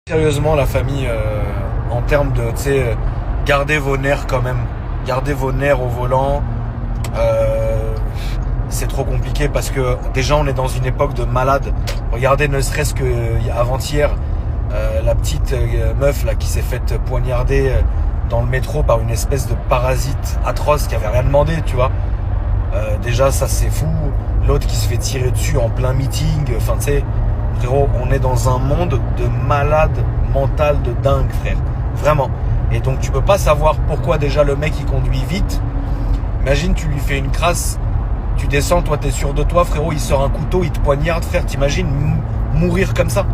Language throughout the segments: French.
Sérieusement, la famille, en termes de, tu sais, gardez vos nerfs quand même. Gardez vos nerfs au volant. C'est trop compliqué parce que déjà on est dans une époque de malades. Regardez, ne serait-ce que avant-hier, la petite meuf là qui s'est faite poignarder dans le métro par une espèce de parasite atroce qui avait rien demandé, tu vois. Déjà ça c'est fou. L'autre qui se fait tirer dessus en plein meeting. Enfin tu sais, frérot, on est dans un monde de malades mental de dingue, frère. Vraiment. Et donc tu peux pas savoir pourquoi déjà le mec il conduit vite. Imagine tu lui fais une crasse, tu descends, toi t'es sûr de toi, frérot, il sort un couteau, il te poignarde, frère, t'imagines mourir comme ça.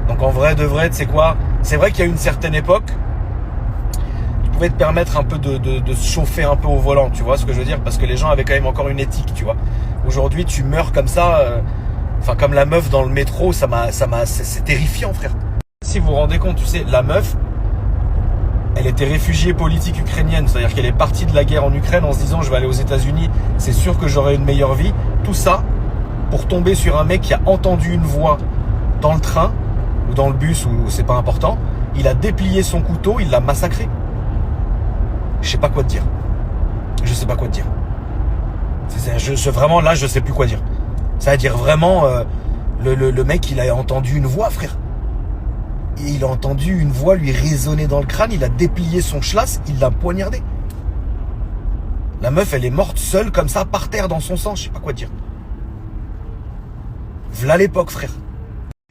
Donc en vrai de vrai, tu sais quoi, c'est vrai qu'il y a une certaine époque, tu pouvais te permettre un peu de se chauffer un peu au volant, tu vois ce que je veux dire, parce que les gens avaient quand même encore une éthique, tu vois. Aujourd'hui tu meurs comme ça, enfin comme la meuf dans le métro, c'est terrifiant, frère. Si vous vous rendez compte, tu sais, la meuf, elle était réfugiée politique ukrainienne, c'est-à-dire qu'elle est partie de la guerre en Ukraine en se disant je vais aller aux États-Unis, c'est sûr que j'aurai une meilleure vie. Tout ça pour tomber sur un mec qui a entendu une voix dans le train ou dans le bus, ou c'est pas important. Il a déplié son couteau, il l'a massacré. Je sais pas quoi te dire. Je sais pas quoi te dire. Vraiment là, je sais plus quoi dire. Ça veut dire vraiment le mec, il a entendu une voix, frère. Et il a entendu une voix lui résonner dans le crâne, il a déplié son schlass, il l'a poignardé. La meuf, elle est morte seule comme ça, par terre dans son sang, je sais pas quoi dire. V'là l'époque, frère.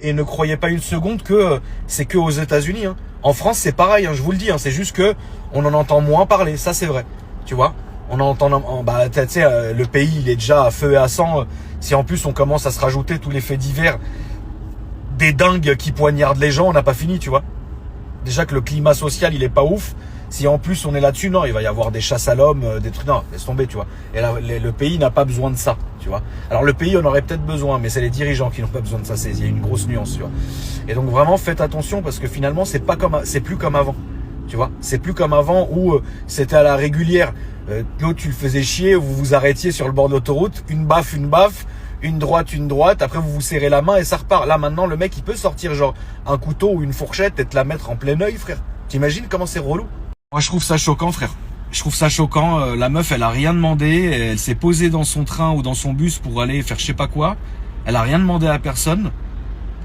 Et ne croyez pas une seconde que c'est que aux États-Unis. Hein. En France, c'est pareil, hein, je vous le dis, hein, c'est juste que on en entend moins parler, ça c'est vrai. Tu vois, on entend, bah, tu sais, le pays, il est déjà à feu et à sang. Si en plus on commence à se rajouter tous les faits divers, des dingues qui poignardent les gens, on n'a pas fini, tu vois. Déjà que le climat social, il est pas ouf. Si en plus on est là-dessus, non, il va y avoir des chasses à l'homme, des trucs, non, laisse tomber, tu vois. Et là, le pays n'a pas besoin de ça, tu vois. Alors le pays en aurait peut-être besoin, mais c'est les dirigeants qui n'ont pas besoin de ça. Il y a une grosse nuance, tu vois. Et donc vraiment, faites attention parce que finalement, c'est plus comme avant, tu vois. C'est plus comme avant où c'était à la régulière. L'autre, tu le faisais chier, vous vous arrêtiez sur le bord de l'autoroute, une baffe, une droite, après vous vous serrez la main et ça repart. Là maintenant, le mec, il peut sortir genre un couteau ou une fourchette et te la mettre en plein œil, frère. T'imagines comment c'est relou? Moi, je trouve ça choquant, frère. Je trouve ça choquant. La meuf, elle a rien demandé. Elle s'est posée dans son train ou dans son bus pour aller faire je sais pas quoi. Elle a rien demandé à personne.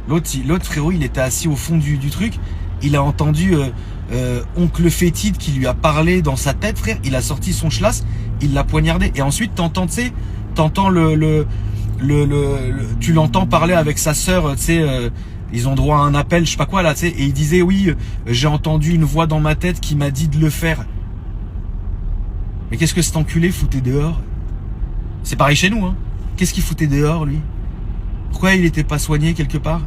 L'autre frérot, il était assis au fond du truc. Il a entendu oncle Fétide qui lui a parlé dans sa tête, frère. Il a sorti son schlass, il l'a poignardé. Et ensuite, t'entends, tu sais, tu l'entends parler avec sa sœur, tu sais, ils ont droit à un appel, je sais pas quoi là, tu sais, et il disait oui, j'ai entendu une voix dans ma tête qui m'a dit de le faire. Mais qu'est-ce que cet enculé foutait dehors? C'est pareil chez nous, hein. Qu'est-ce qu'il foutait dehors, lui? Pourquoi il était pas soigné quelque part?